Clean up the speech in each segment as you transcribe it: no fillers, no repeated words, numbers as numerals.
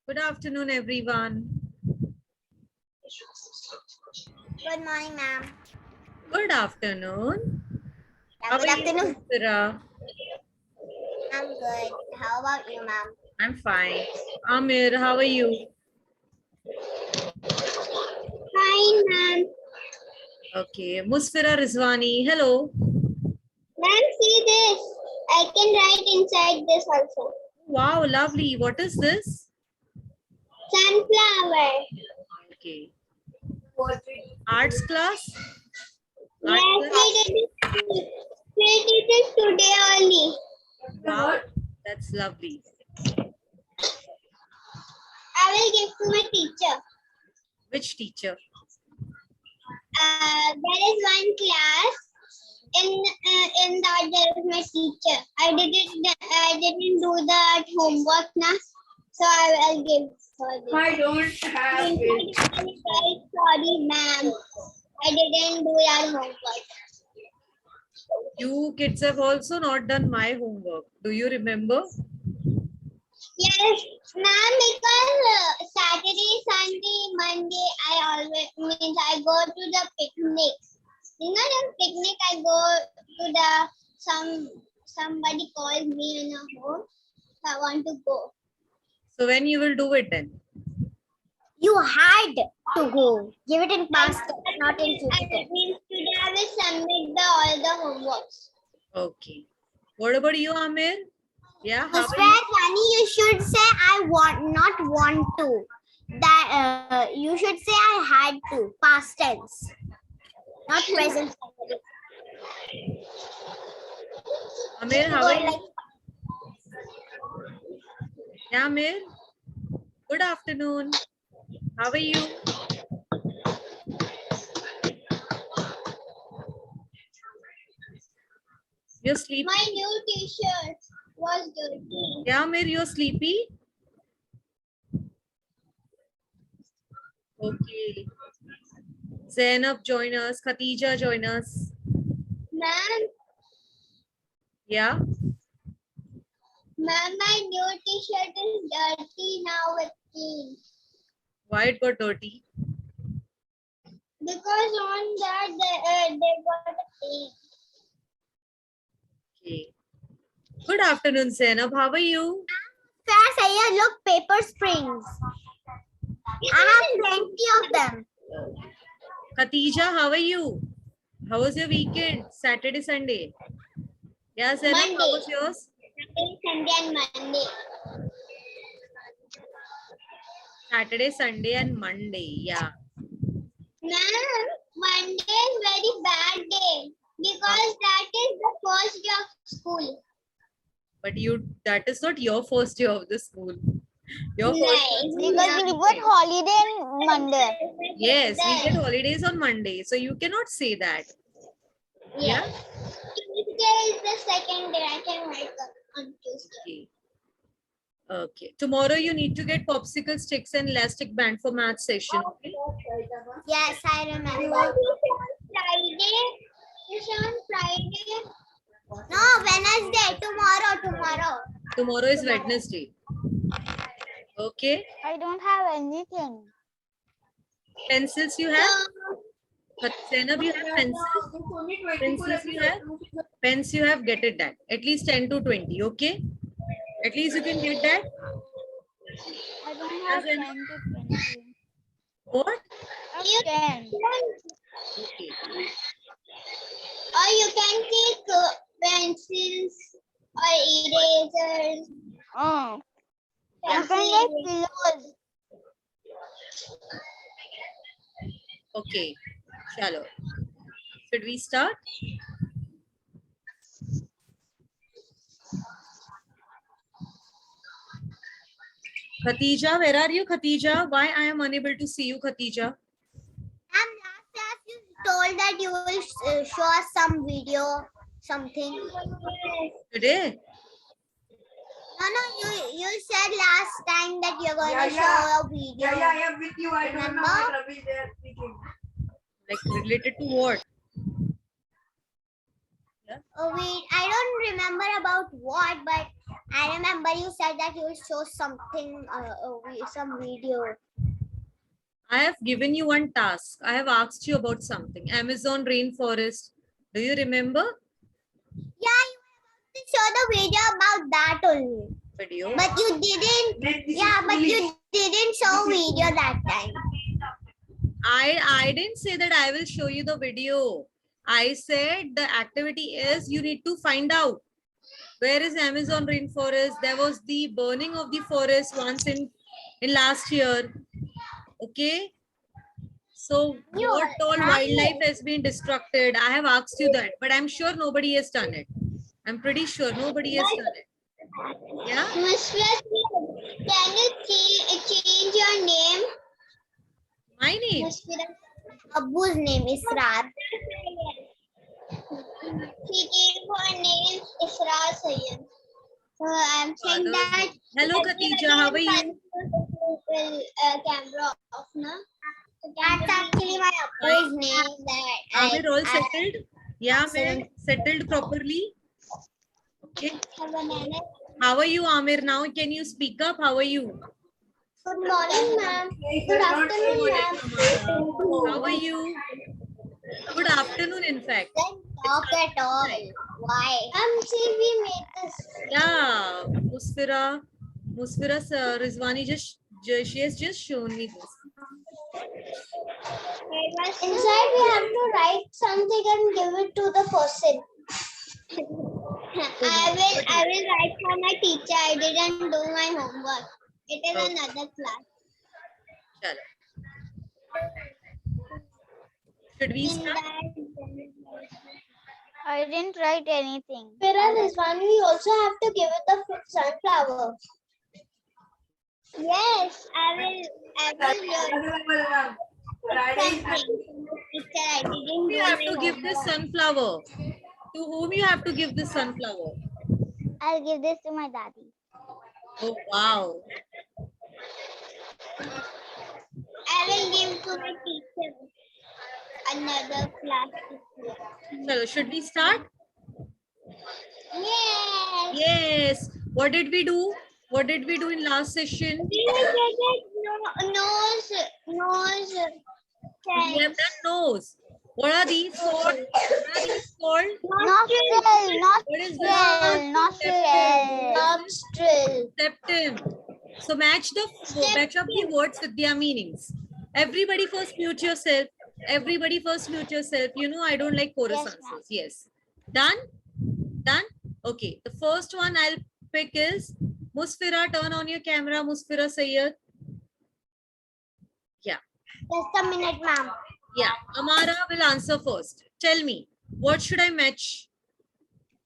Good afternoon, everyone. Good morning, ma'am. Good afternoon. How Good are you, afternoon. Sarah? I'm good. How about you, ma'am? I'm fine. Amir, how are you? Fine, ma'am. Okay. Musfira Rizwani, hello. Ma'am, see this. I can write inside this also. Wow, lovely. What is this? Sunflower. Okay. Arts class? Art Yes, class? we did it today only. Wow, that's lovely. I will give to my teacher. Which teacher? There is one class. In that there is my teacher. I didn't do that homework now, so I will give her this. I don't have it. Sorry, ma'am. I didn't do that homework. You kids have also not done my homework. Do you remember? Yes, ma'am. Because Saturday, Sunday, Monday, I go to the picnic. You know the picnic, I go to the somebody called me in a home. So I want to go. So when you will do it then? You had to go. Give it in past tense, not in future tense. Today I will submit all the homeworks. Okay. What about you, Amir? Yeah. How Mr. are you? Rani, you should say I not want to. That you should say I had to. Past tense, not present tense. Amir, how are you? Yeah, Amir. Good afternoon. How are you? You're sleepy? My new t-shirt was dirty. Yeah, Amir, you're sleepy? Okay. Zainab, join us. Khatija, join us. Ma'am, Yeah. ma'am, my new t-shirt is dirty now with clean. Why it got dirty? Because on that they got a stain. Okay. Good afternoon, Zainab. How are you? Fair say, look, paper springs. I have plenty of them. Khatija, how are you? How was your weekend? Saturday, Sunday? Yeah, Zainab, how Monday. was yours? Saturday, Sunday, and Monday. Saturday, Sunday, and Monday. Yeah. Ma'am, Monday is very bad day because that is the first day of school. But that is not your first day of the school. Your first Nice. day of Because school we is got weekend. holiday on Monday. Yes, we get holidays on Monday. So you cannot say that. Yes. Tuesday is the second day. I can wake up on Tuesday. Okay. Okay. Tomorrow you need to get popsicle sticks and elastic band for math session. Okay? Yes, I remember. Friday. It's on Friday. No, Wednesday. Tomorrow. Tomorrow is Wednesday. Okay. I don't have anything. Pencils you have? Zainab, you have pencils? Pencils you have? Pens you have, get it that. At least 10 to 20, okay? At least you can get that. I don't have 10 to 20. What? 10. Okay. Or you can take pencils or erasers. Oh. Yeah. You can take pillows. Okay. Chalo. Should we start? Khatija, where are you, Khatija? Why I am unable to see you, Khatija? Last class you told that you will show us some video, something. Today? No, you said last time that that you're going Yeah, to yeah. show a video. Yeah, with you. I don't know Remember? what Ravi they are speaking. Like related to what? I don't remember about what, but I remember you said that you will show something, some video. I have given you one task. I have asked you about something. Amazon rainforest. Do you remember? Yeah, you have to show the video about that only. Video. But you didn't. Then this Yeah, is but foolish. you didn't show video that time. I didn't say that I will show you the video. I said the activity is you need to find out where is Amazon rainforest. There was the burning of the forest once in last year. Okay. So what all wildlife has been destructed? I have asked you that, but I'm sure nobody has done it. I'm pretty sure nobody has done it. Yeah. Miss Leslie, can you change your name? My name. Abu's name is Israr. She gave her name Israr Sayyed. So I'm saying Father's that. name. Hello, Khatija. How are you? Camera off now. That's actually my Abu's name. That Amir all I settled? Yeah, Amir. Settled properly? Okay. have a name. How are you, Amir? Now can you speak up? How are you? Good morning, ma'am. Good afternoon, ma'am. How are you? Good afternoon, in fact. Don't talk at all. Why? See, we made this. Yeah, Musfira Rizwani she has just shown me this. Inside, we have to write something and give it to the person. I will write for my teacher. I didn't do my homework. It is Okay. another class. Chalo. Should we In start? that, I didn't write anything. Mira, this one we also have to give it the sunflower. Yes, I will. Friday is Something. Teacher, I didn't You do have my to give this homework. sunflower. To whom you have to give this sunflower? I'll give this to my daddy. Oh, wow. I will give to my teacher. Another class. Chalo, should we start? Yes. Yes. What did we do? What did we do in last session? Nose. We have done nose. What are these called? What are these called? Nostril, What is this? nostril. Nostril. Septum. So match up the words with their meanings. Everybody first mute yourself. Everybody first mute yourself. You know I don't like chorus Yes, ma'am. answers. Yes. Done? Done? Okay. The first one I'll pick is Musfira. Turn on your camera, Musfira Sayyed. Yeah. Just a minute, ma'am. Yeah. Amara will answer first. Tell me, what should I match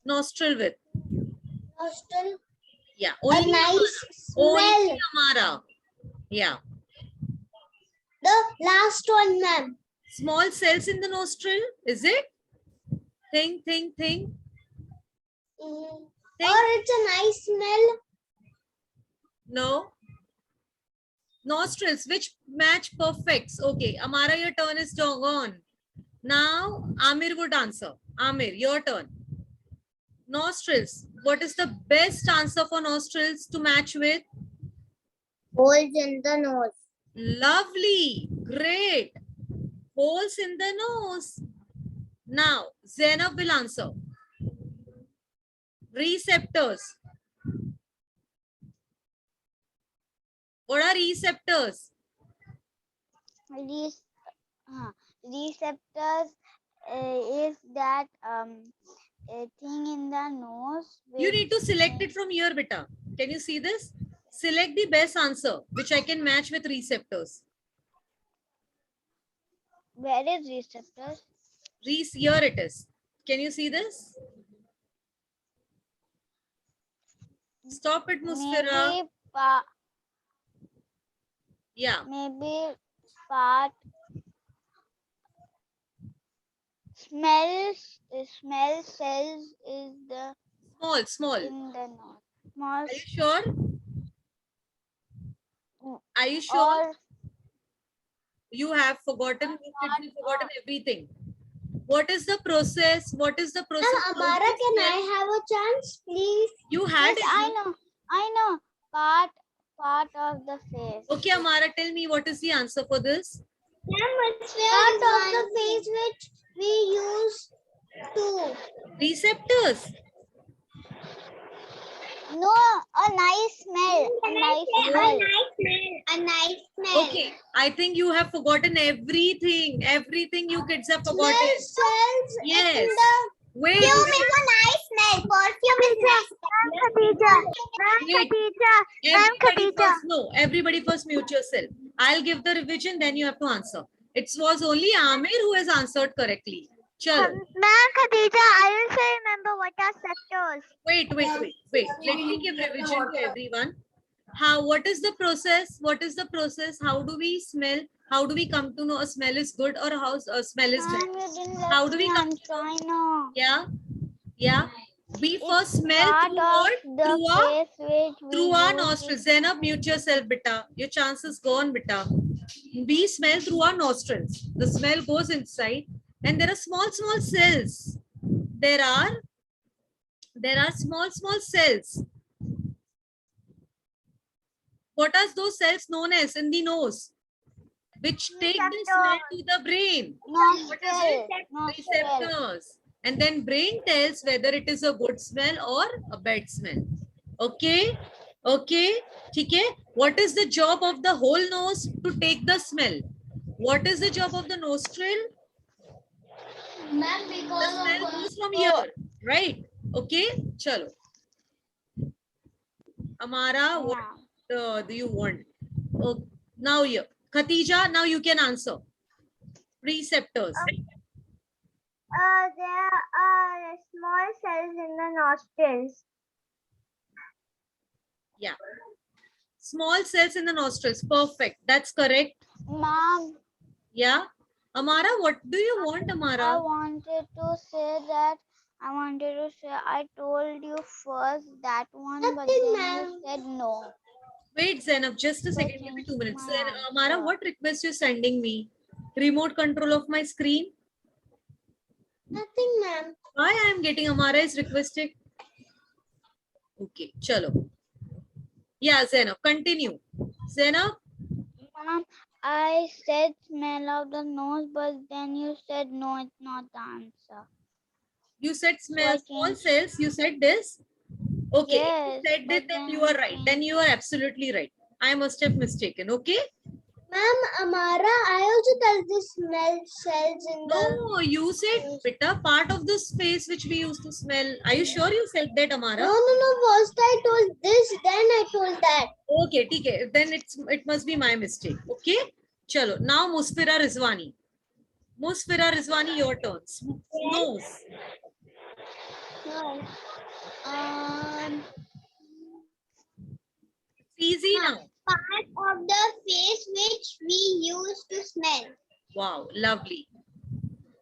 nostril with? Nostril. Yeah. A Only nice Only smell. Amara. Yeah. The last one, ma'am. Small cells in the nostril, is it? Think. Or Think. it's a nice smell. No. Nostrils, which match perfects. Okay, Amara, your turn is gone. Now, Amir would answer. Amir, your turn. Nostrils. What is the best answer for nostrils to match with? Holes in the nose. Lovely. Great. Holes in the nose. Now, Zainab will answer. Receptors. What are receptors? Receptors is that a thing in the nose. You which- need to select it from here, beta. Can you see this? Select the best answer, which I can match with receptors. Where is receptors? Here it is. Can you see this? Stop it, Musfira. Maybe Yeah. part smell cells is the Small. in the nose. Small Are you sure? Are you sure? or You have forgotten. You kids have forgotten everything. What is the process? What is the process? Ma'am, How Amara, do you can smell? I have a chance, please? You had yes, it. I no? know. Part of the face. Okay, Amara, tell me what is the answer for this? Part of the face which we use to. Receptors. No, a nice smell. A nice smell. A nice smell. Okay, I think you have forgotten everything. Everything you kids have forgotten. Cells Yes. in the Wait, perfume wait, is a nice smell. Perfume is nice. wait. Everybody first, no, everybody first mute yourself. I'll give the revision, then you have to answer. It was only Amir who has answered correctly. Chalo. Ma'am Khadija, I also remember what are sectors. Wait. Let me give revision to everyone. What is the process? What is the process? How do we smell? How do we come to know a smell is good or how a smell is bad? Ma'am, you didn't let How do me we come answer. I know. Yeah. We first smell Part through of what? the face which we Through our use nostrils. Zainab, mute yourself, beta. Your chance is gone, beta. We smell through our nostrils. The smell goes inside, and there are small cells. There are small cells. What are those cells known as in the nose? Which take the smell to the brain. What is it? Receptors. And then brain tells whether it is a good smell or a bad smell. Okay? Okay? Okay? What is the job of the whole nose to take the smell? What is the job of the nostril? Ma'am, The because smell goes from here. Right? Okay? Chalo. Amara, what do you want? Oh, now here. Khatija, now you can answer. Receptors. There are small cells in the nostrils. Yeah. Small cells in the nostrils. Perfect. That's correct. Ma'am, Yeah. Amara, what do you want, I Amara? wanted to say I told you first that one, but Nothing, then ma'am. you said no. Wait, Zainab, just a second. Give me 2 minutes. Thanks, ma'am. Amara, Sure. what request you're sending me? Remote control of my screen? Nothing, ma'am. Why I am getting Amara is requested? Okay, chalo. Yeah, Zainab, continue. Zainab, Ma'am, I said smell of the nose, but then you said no, it's not the answer. you said smell So I small changed. cells. You said this? Okay, Yes, if you said but that, then then you are I right. Then you are absolutely right. I must have mistaken. Okay? Ma'am, Amara, I also tell the smell cells in the. No, you said beta part of the space which we used to smell. Are you sure you said that, Amara? No. First I told this, then I told that. Okay, okay. Then it must be my mistake. Okay? Chalo. Now Musfira Rizwani. Musfira Rizwani, your turn. Nose. No. It's easy now. Part of the face which we use to smell. Wow, lovely.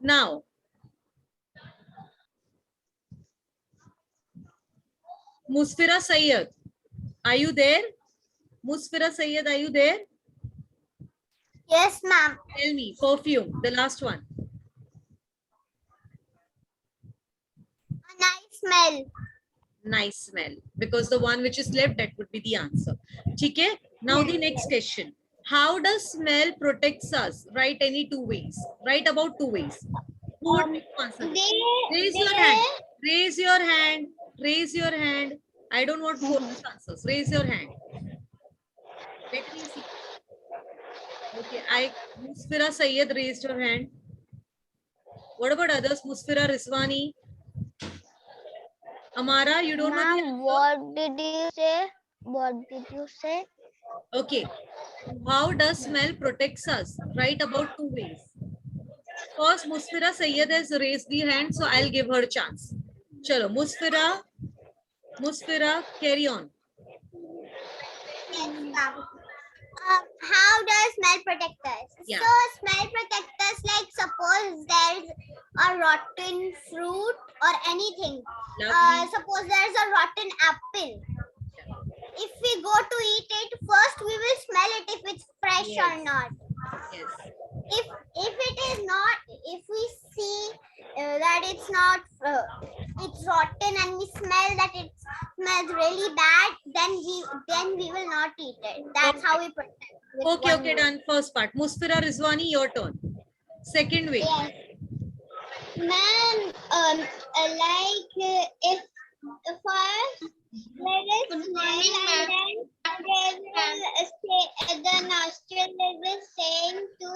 Now, Musfira Sayyed. Are you there? Musfira Sayyed, are you there? Yes, ma'am. Tell me, perfume, the last one. A nice smell. Nice smell. Because the one which is left, that would be the answer. Okay? Now the next question. How does smell protects us? Write any 2 ways. Write about 2 ways. Who would like to answer this? Raise your hand. Raise your hand. Raise your hand. I don't want bonus answers. Raise your hand. Let me see. Okay, Musfira Sayyed raised your hand. What about others? Musfira Rizwani. Amara, you don't know the Ma'am, answer? what did you say? What did you say? Okay. How does smell protects us? Write about 2 ways. First, Musfira Sayyed has raised the hand, so I'll give her a chance. Chalo, Musfira, carry on. Yes, ma'am. How does smell protect us? Yeah. So smell protect us like suppose there's a rotten fruit or anything. Lovely. Suppose there's a rotten apple. If we go to eat it, first we will smell it if fresh or Yes. not. Yes. If it is not, if we see that it's not, it's rotten, and we smell that it smells really bad, then we will not eat it. That's how we protect. with Okay, one okay, way. done. First part. Musfira Rizwani, your turn. Second way. Yes. Ma'am, if first let us smell, and then they will say the nostril will saying to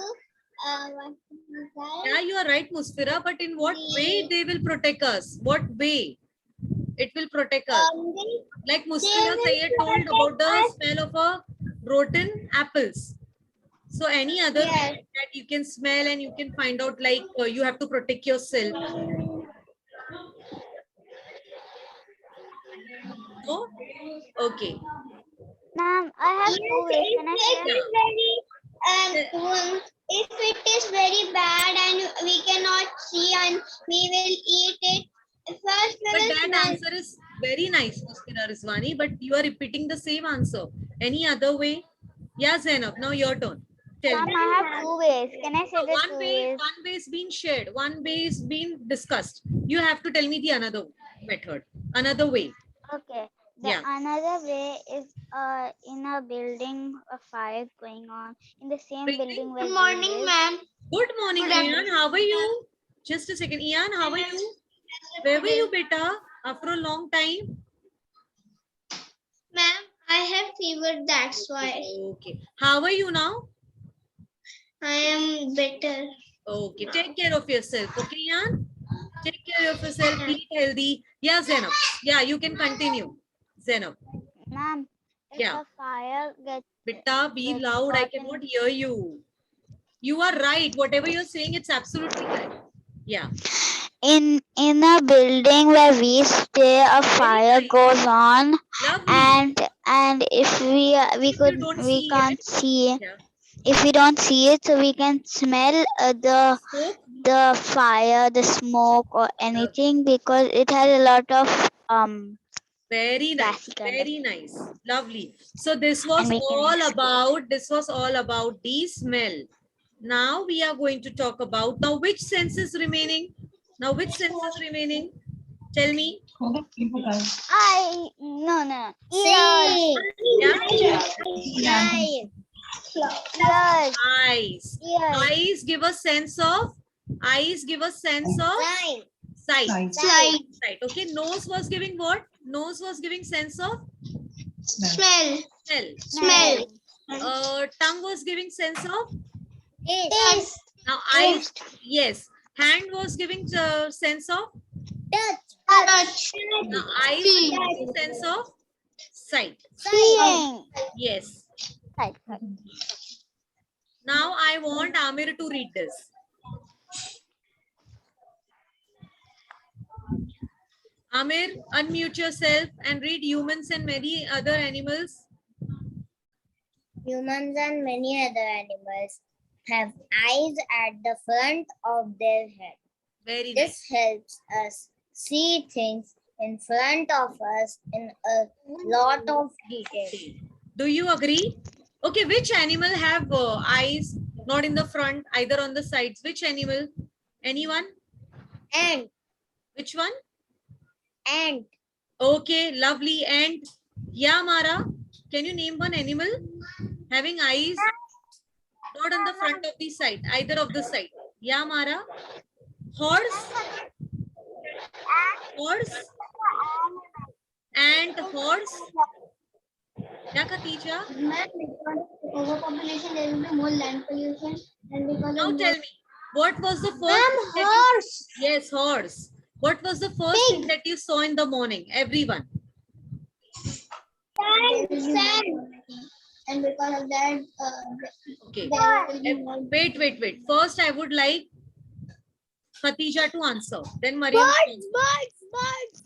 what is that? Yeah, you are right, Musfira. But in what way they will protect us? What way it will protect us? Like Musfira will Sayyed told about the protect us. smell of a rotten apples. So any other way Yes. that you can smell and you can find out, like you have to protect yourself. No? Okay. Ma'am, I have Yes, two ways. Can I if say? it is very if it is very bad and we cannot see and we will eat it, first we But will that smell. answer is very nice, Musfira Rizwani. But you are repeating the same answer. Any other way? Yeah, Zainab. Now your turn. Tell Ma'am, me. I have two ways. Can I say the One two way, ways? one way is being shared. One way is being discussed. You have to tell me the another method, another way. Okay. The Yeah. another way is in a building, a fire going on in the same Breathing. building where Good we morning, live. ma'am. Good morning, Good Ian. How are you? Just a second. Ian, how are you? Where were you, beta? After a long time? Ma'am, I have fever, that's why Okay. How are you now? I am better. Okay. Take care of yourself. Okay, Ian? Take care of yourself. Eat healthy. Yeah, Zainab. Yeah, you can continue. Zainab. Ma'am, if Yeah. a fire gets Beta, be Gets loud. I caught cannot in- hear you. You are right. Whatever you're saying, it's absolutely right. Yeah. in a building where we stay, a fire nice. goes on, Lovely. and if we If you don't see can't it, see yeah. if we don't see it, so we can smell Smoke. the fire, the smoke, or anything, because it has a lot of Very nice. gassy kind of Very nice. Lovely. So this was And we can all escape. about the smell. Now we are going to talk about now which sense is remaining? Now which sense is remaining? Tell me. no See. Yeah. Yes. Eyes. ears Eyes give a sense of Right. sight. Sight. Sight. Okay. Nose was giving what? Nose was giving sense of Smell. smell. Smell. Tongue was giving sense of Taste. now eyes. Yes. Hand was giving sense of Touch. now eyes See. are giving sense of sight. seeing Yes. sight. Now I want Amir to read this. Amir, unmute yourself and read humans and many other animals. Humans and many other animals have eyes at the front of their head. Very This nice. helps us see things in front of us in a lot of detail. Do you agree? Okay, which animal have eyes not in the front, either on the sides? Which animal? Anyone? And Which one? ant. Okay, lovely. And yeah, Mara, can you name one animal having eyes not on the front of the side, either of the side? Yeah, Mara. Horse. Horse. And horse. Yeah, Khatija. Because of overpopulation, there will be more land pollution, and because Now tell me, what was the first? Ma'am, thing that horse. Yes, horse. What was the first thing that you saw in the morning? Everyone. Sun. And because of that, Okay. there will be more Wait. First, I would like Khatija to answer. Then Mariam. birds.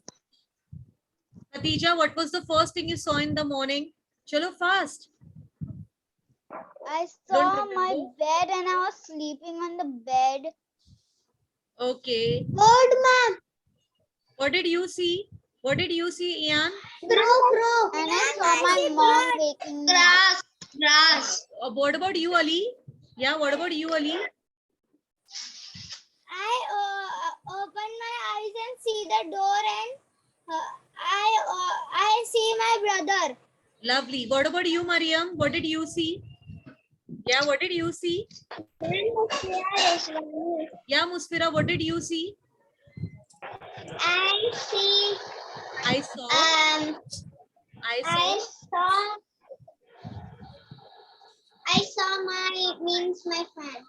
Khatija, what was the first thing you saw in the morning? Chalo fast. I Don't saw my remember? bed and I was sleeping on the bed. Okay. Bird, ma'am. What did you see? What did you see, Ian? Crow. And I saw my mom waking me up. Grass. What about you, Ali? Yeah, what about you, Ali? I open my eyes and see the door, and I see my brother. Lovely. What about you, Mariam? What did you see? Yeah, what did you see? Yeah, Musfira, what did you see? I see. I saw. I saw my friend.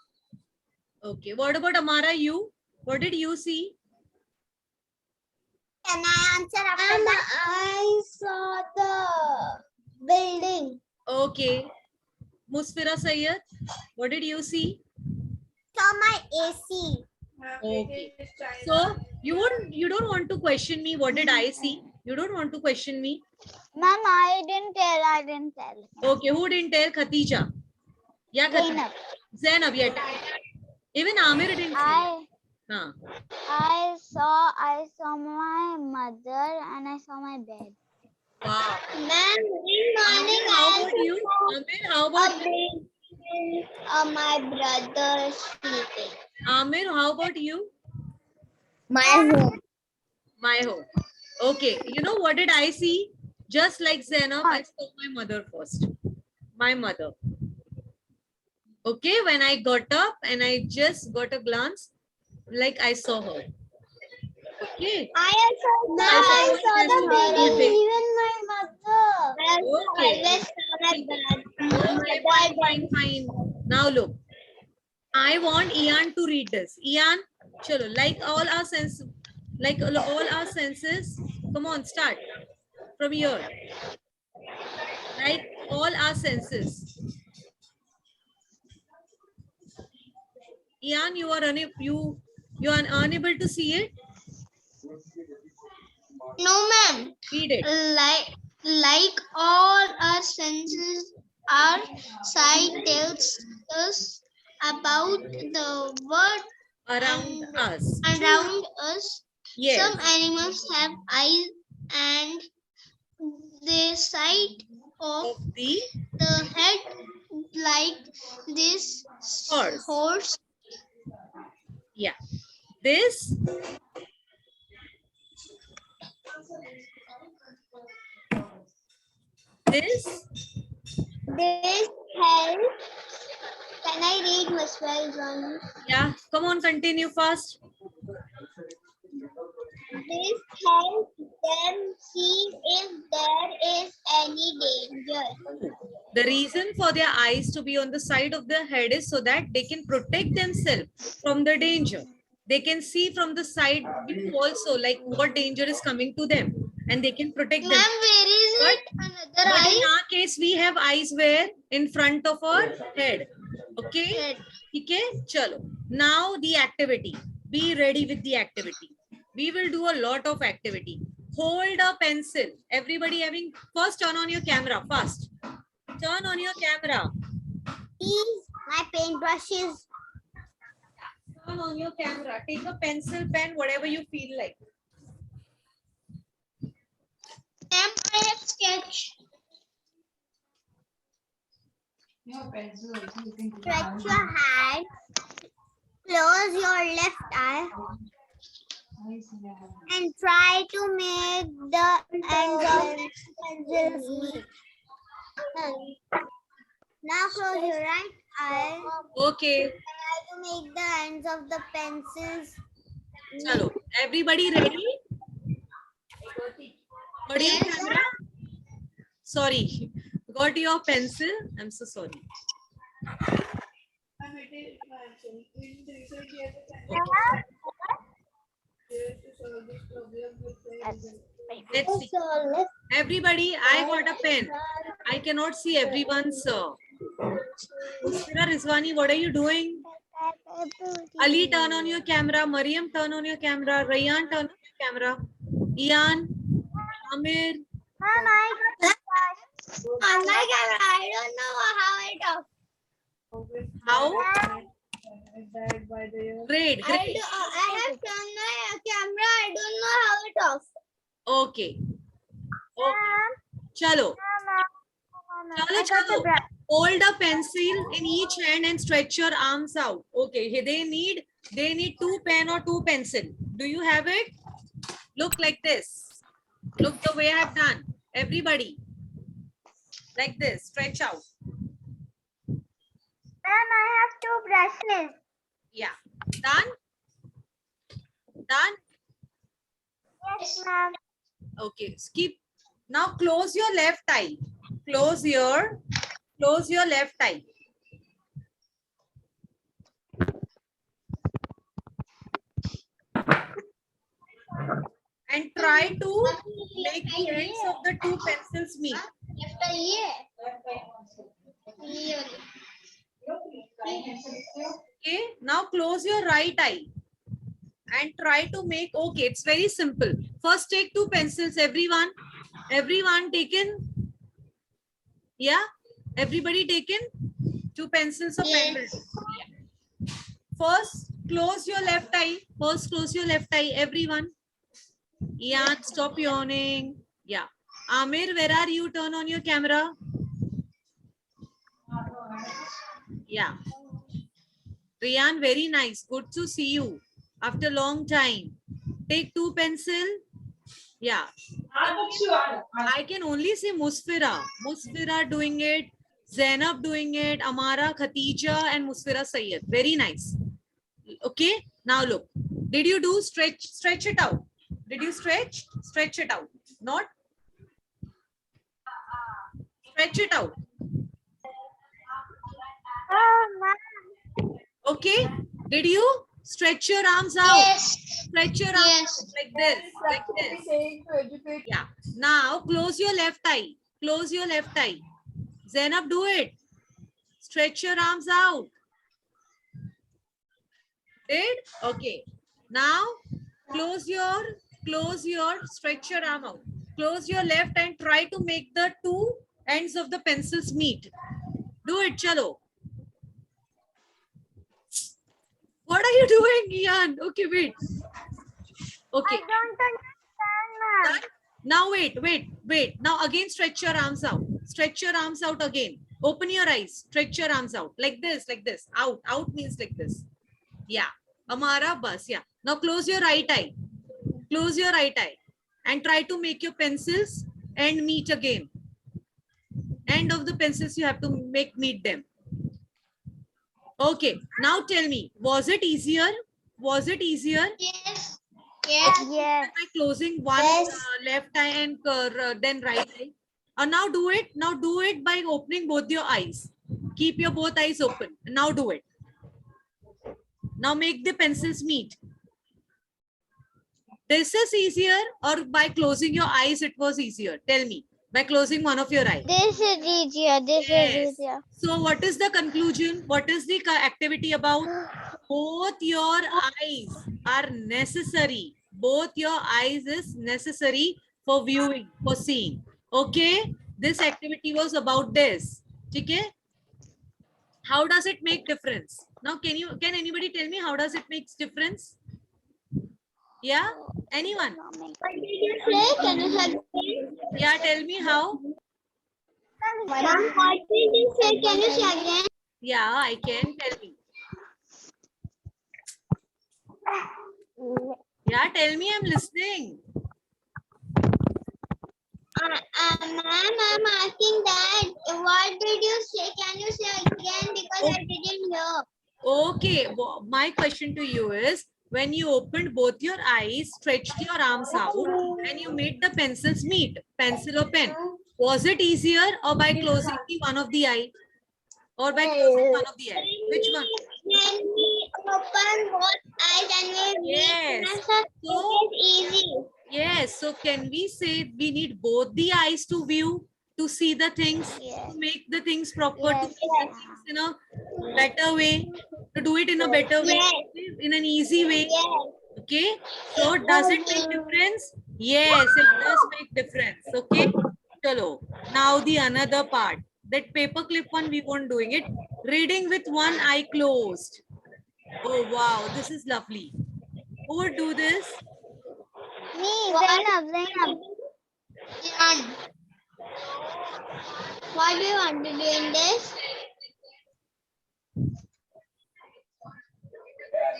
Okay. What about Amara? You? What did you see? Can I answer after that? I saw the building. Okay. Musfira Sayyed, what did you see? Saw my AC. Okay. So you don't want to question me. What did I see? You don't want to question me. Ma'am, I didn't tell. Okay. Who didn't tell? Khatija. Yeah, Khatija. Zainab. Yeah. Even Amir didn't see. Huh. I saw my mother and I saw my bed. Wow. Ma'am, in morning How about you? Amir, how about you? My brother sleeping. Amir, how about you? My home. My home. Okay. You know what did I see? Just like Zainab, I saw my mother first. My mother. Okay. When I got up and I just got a glance, like I saw her. Okay. I saw the baby. Even my mother. Okay. Fine. Now look. I want Ian to read this. Ian, chalo, like all our senses. Come on, start from here. Like all our senses. Ian, you are unable to see it. No, ma'am. Read it. Like all our senses, our sight tells us about the world Around us. Yes. Some animals have eyes and the sight of the head, like this horse. Yeah. This helps. Can I read Musfira's? Yeah, come on, continue fast. This helps them see if there is any danger. The reason for their eyes to be on the side of their head is so that they can protect themselves from the danger. They can see from the side view also, like what danger is coming to them, and they can protect them. Ma'am, where is it? Another But eye? in our case, we have eyes where? In front of our head. Okay? Okay? Chalo. Now the activity. Be ready with the activity. We will do a lot of activity. Hold a pencil. Everybody having, first turn on your camera, fast. Turn on your camera. Please, my paintbrushes. Turn on your camera. Take a pencil, pen, whatever you feel like. Ma'am, I have sketch. Stretch your hand. Close your left eye. And try to make the ends of pencils meet. Now close your right eye. Okay. Try to make the ends of the pencils. Chalo. Everybody ready? Got your camera? Sorry. Got your pencil? I'm so sorry. Let's see. Everybody, I got a pen. I cannot see everyone's. Musfira Rizwani, what are you doing? Ali, turn on your camera. Mariam, turn on your camera. Rayyan, turn on your camera. Ian, Amir. On my camera, I don't know how it off. How? Great. I have turned my camera. I don't know how it off. Okay. Okay. Chalo. Chalo, chalo. Hold a pencil in each hand and stretch your arms out. Okay, here they need 2 pen or 2 pencil. Do you have it? Look like this. Look the way I have done. Everybody. Like this. Stretch out. Ma'am, I have 2 brushes. Yeah. Done? Done? Yes, ma'am. Okay. Skip. Now close your left eye. Close your left eye. And try to make the ends of the 2 pencils meet. Left eye. Okay. Now close your right eye. And try to make, okay, it's very simple. First take 2 pencils, everyone. Everyone taken? Yeah? Everybody taken? 2 pencils of Yes. pencil. Yeah. First, close your left eye. First, close your left eye, everyone. Ian, stop yawning. Yeah. Amir, where are you? Turn on your camera. Yeah. Riyan, very nice. Good to see you after long time. Take 2 pencil. Yeah. I can only say Musfira. Musfira doing it. Zainab doing it. Amara, Khatija and Musfira Sayyed. Very nice. Okay. Now look. Did you do stretch it out? Did you stretch? Stretch it out. Not? Stretch it out. Oh, ma'am. Okay. Did you stretch your arms out? Yes. Stretch your arms Yes. out like this. Like this. Saying to educate. Yeah. Now close your left eye. Close your left eye. Zainab, do it. Stretch your arms out. Did? Okay. Now close your, stretch your arm out. Close your left and try to make the 2 ends of the pencils meet. Do it, chalo. What are you doing, Ian? Okay, wait. Okay. I don't understand, ma'am. Done? Now wait. Now again stretch your arms out. Stretch your arms out again. Open your eyes. Stretch your arms out. Like this, like this. Out. Out means like this. Yeah. Amara bus. Yeah. Now close your right eye. Close your right eye. And try to make your pencils and meet again. End of the pencils you have to meet them. Okay. Now tell me, was it easier? Was it easier? Yes. Yes. Yes. By closing one Yes. left eye and then right eye. Now do it. Now do it by opening both your eyes. Keep your both eyes open. Now do it. Now make the pencils meet. This is easier or by closing your eyes it was easier? Tell me. By closing one of your eyes. This is easier. This Yes. is easier. So what is the conclusion? What is the activity about? Both your eyes are necessary. Both your eyes is necessary for viewing, for seeing. Okay? This activity was about this. Okay? How does it make difference? Now can anybody tell me how does it make difference? Yeah? Anyone? What did you say? Can you say again? Yeah, tell me how. Ma'am, what did you say? Can you say again? Yeah, I can. Tell me. Yeah, tell me. I'm listening. Ma'am, I'm asking that. What did you say? Can you say again? Because I didn't hear. Okay, my question to you is, when you opened both your eyes, stretched your arms out, and you made the pencils meet, pencil or pen, was it easier or by closing one of the eye? Or by closing one of the eye? Which one? When we open both eyes and we Yes. answer, So- it is easy. Yes, so can we say we need both the eyes to view, to see the things, Yes. to make the things proper, to Yes. make the things in a better way, to do it in a better way, Yes. in an easy way? Yes. Okay, so does it make difference? Yes, it does make difference. Okay, chalo. Now the another part, that paperclip one we won't doing it. Reading with one eye closed. Oh wow, this is lovely. Who would do this? Me, Zainab. Yan. What do you want to do in this?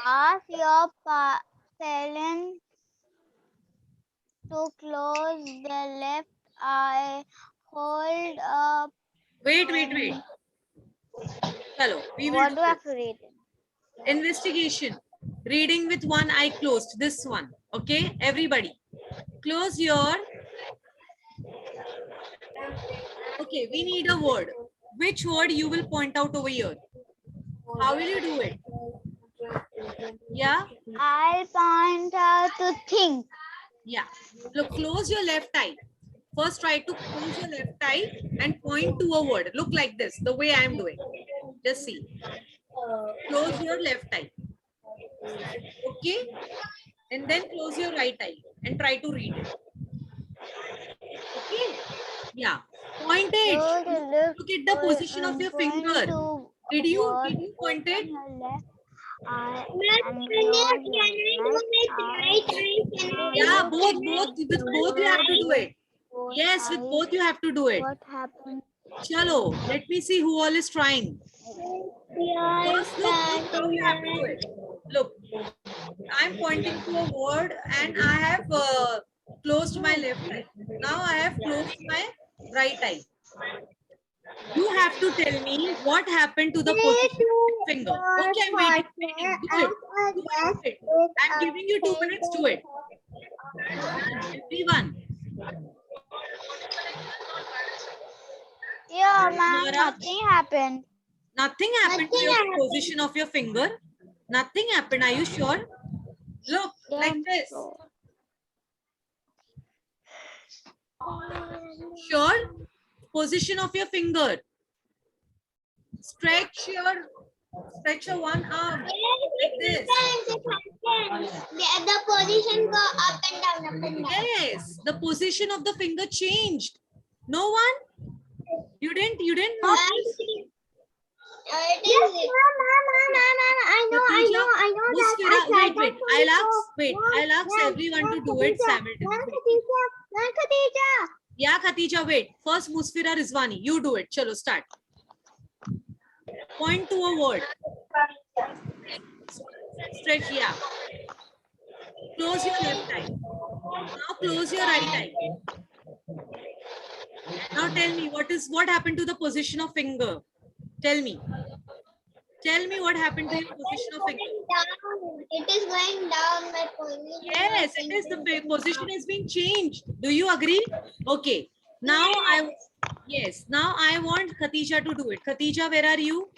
Ask your parents to close the left eye. Hold up. Wait. Hello, we will What do do I have it. to read? Investigation. Reading with one eye closed. This one. Okay, everybody. Close your. Okay, we need a word. Which word you will point out over here? How will you do it? Yeah? I'll point out to think. Yeah. Look, close your left eye. First, try to close your left eye and point to a word. Look like this, the way I am doing. Just see. Close your left eye. Okay? And then close your right eye and try to read it. Okay? Yeah. Point it. Look at the position of your finger. Did you point it? I Yeah, both. With both you have to do it. Yes, with both you have to do it. What happened? Chalo, let me see who all is trying. First, look how you have to do it. Look, I'm pointing to a word and I have closed my left eye. Now I have closed my right eye. You have to tell me what happened to the position of your finger. Okay, I'm waiting. Do it. I'm giving you 2 minutes to it. Everyone. Yeah, ma'am, Nora? nothing happened. Nothing happened to your position of your finger. Nothing happened. Are you sure? Look, Yeah, like I'm this. sure. Sure. Position of your finger. Stretch your one arm like this. The position go up and down, up and down. Yes, the position of the finger changed. No one? You didn't notice? Musfira, wait. I'll ask everyone to do it simultaneously. Yeah, Khatija, wait. First, Musfira Rizwani, you do it. Chalo, start. Point to a word. Stretch, yeah. Close your left eye. Now close your right eye. Now tell me what happened to the position of finger? Tell me. Tell me what happened to your position of finger. It is going down. My position. Yes, it is. The position has been changed. Do you agree? Okay. Now Now I want Khatija to do it. Khatija, where are you?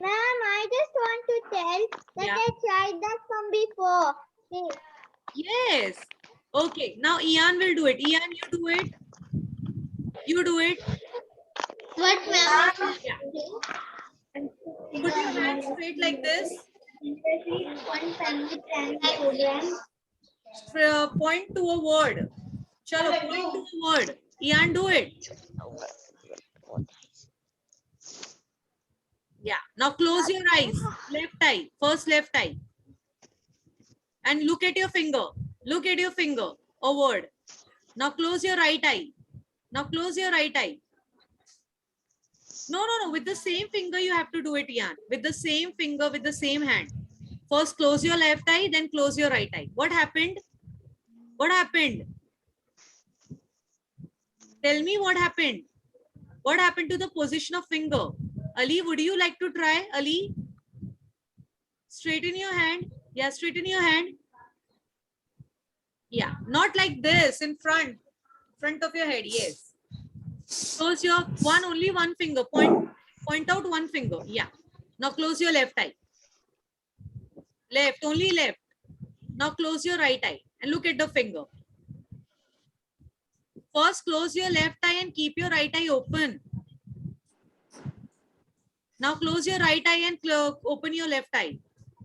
Ma'am, I just want to tell that Yeah. I tried that from before. Yes. Okay. Now Ian will do it. Ian, you do it. You do it. What, ma'am? Yeah. Put your hands straight like this. One family plan program. Point to a word. Chalo, point to a word. Ian, do it. Yeah. Now close your eyes. Left eye. First left eye. And look at your finger. Look at your finger. A word. Now close your right eye. Now close your right eye. No. With the same finger you have to do it, Ian. With the same finger, with the same hand. First close your left eye, then close your right eye. What happened? What happened? Tell me what happened. What happened to the position of finger? Ali, would you like to try? Ali? Straighten your hand. Yeah, straighten your hand. Yeah, not like this in front of your head. Yes. Close your only one finger. Point out one finger. Yeah. Now close your left eye. Left, only left. Now close your right eye and look at the finger. First, close your left eye and keep your right eye open. Now close your right eye and open your left eye.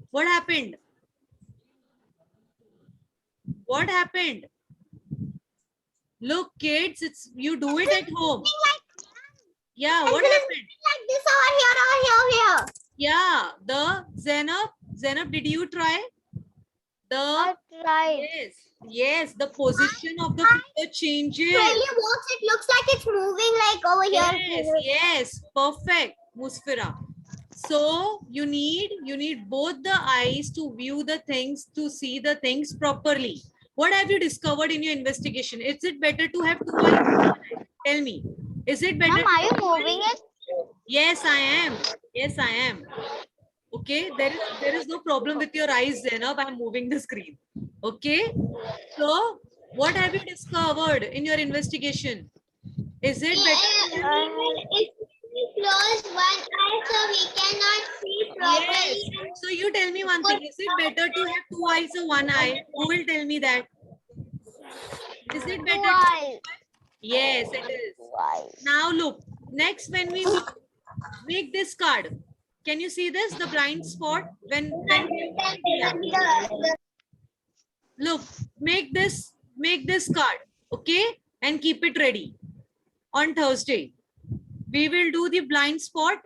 What happened? What happened? Look, kids, you do it at home. Yeah, what happened? Like this over here. Yeah, the Zainab, did you try? The That's right. yes, the position of the finger changes. It looks like it's moving like over Yes, perfect, Musfira. So you need both the eyes to view the things, to see the things properly. What have you discovered in your investigation? Is it better to have two eyes? Tell me. Is it better? Ma'am, are you moving it? Yes, I am. Yes, I am. Okay, there is no problem with your eyes, Zainab. I'm moving the screen. Okay. So, what have you discovered in your investigation? Is it better? If we close one eye, so we cannot see Yes. properly. So you tell me one thing. Is it better to have two eyes or one eye? Who will tell me that? Is it better? Why? Yes, it is. Why? Now look. Next, when we make this card, can you see this? The blind spot. Look, make this card, okay, and keep it ready. On Thursday, we will do the blind spot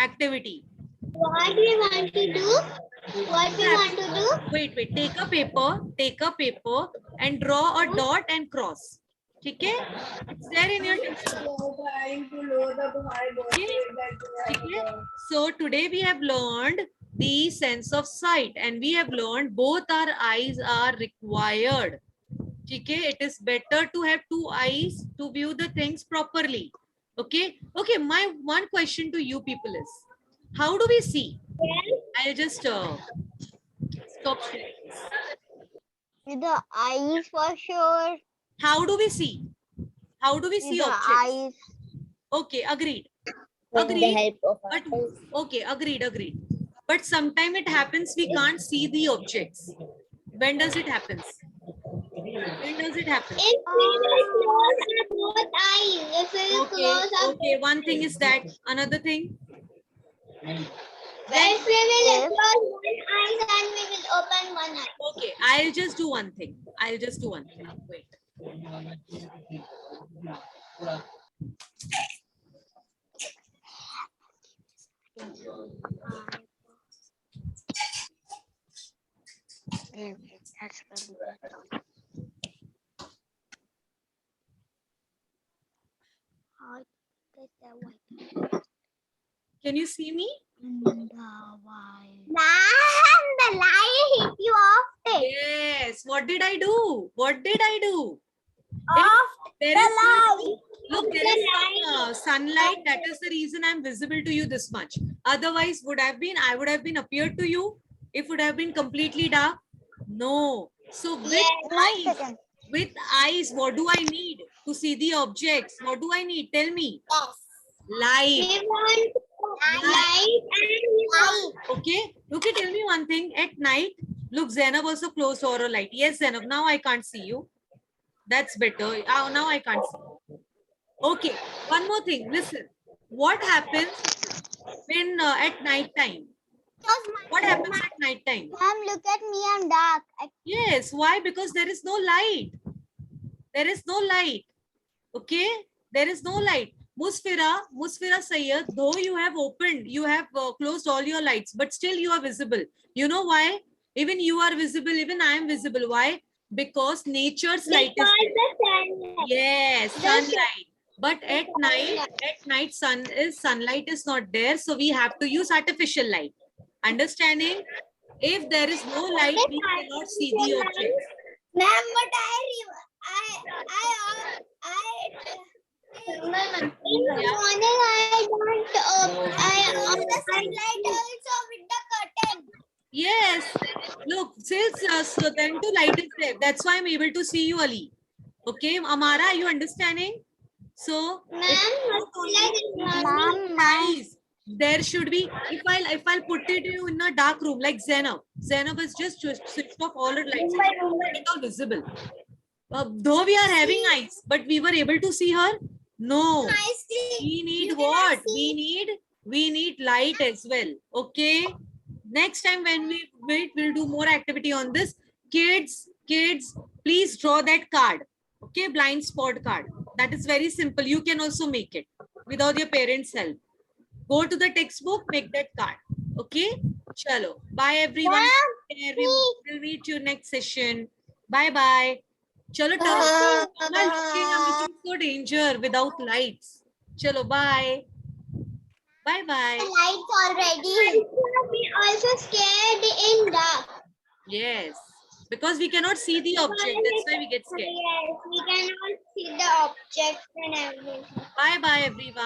activity. What we want to do? What we want to do? Wait. Take a paper and draw a dot and cross. Okay? It's there in your textbook. Trying to load up my body. Okay? So today we have learned the sense of sight, and we have learned both our eyes are required. Okay? It is better to have two eyes to view the things properly. Okay? Okay, my one question to you people is, how do we see? I'll just stop sharing. With the eyes for sure. How do we see? How do we With see the objects? eyes. Okay, agreed. With the Agreed. help of But okay, agreed. But sometimes it happens we can't see the objects. When does it happen? When does it happen? If we will close our both eyes, if we will close our Okay. One thing is that. Another thing. if we will close one eye, then we will open one eye. Okay, I'll just do one thing. Wait. That's really better. How is that white? Can you see me? And why? Ma'am, the light hit you off it. Yes. What did I do? Off There the is light. look, there is some sunlight. That is the reason I'm visible to you this much. Otherwise, I would have been appeared to you if it would have been completely dark. No. So with eyes, what do I need to see the objects? What do I need? Tell me. Yes. Light. We want light and light. Okay. Okay, tell me one thing. At night, look, Zainab also closed her light. Yes, Zainab, now I can't see you. That's better. Now I can't see. Okay, one more thing. Listen, what happens when at night time? What happens at night time? Ma'am, look at me, I'm dark. Yes, why? Because there is no light. There is no light. Okay, there is no light. Musfira Sayyed, though you have closed all your lights, but still you are visible. You know why? Even you are visible, even I am visible. Why? Because nature's light is there. Sunlight. Yes, sunlight. But at night sunlight is not there, so we have to use artificial light. Understanding? If there is no light, we cannot see the objects. Ma'am, but in the morning I on the sunlight also with the curtain. Yes. Look, since 10 to light is there, that's why I'm able to see you, Ali. Okay, Amara, are you understanding? So, Ma'am, nice. There should be, if I'll put it you in a dark room like Zainab has just switched off all her lights. It's all visible. Though we are having eyes, but we were able to see her. No, we need what? We need light as well. Okay. Next time when we meet, we'll do more activity on this. Kids, please draw that card. Okay, blind spot card. That is very simple. You can also make it without your parents' help. Go to the textbook, make that card. Okay? Chalo. Bye everyone. care. We'll meet you next session. Bye bye. Chalo, I'm looking so danger without lights. Chalo, bye. Bye bye. Lights already. We also scared in dark. Yes. Because we cannot see the object. That's why we get scared. Yes, we cannot see the objects and everything. Bye bye, everyone.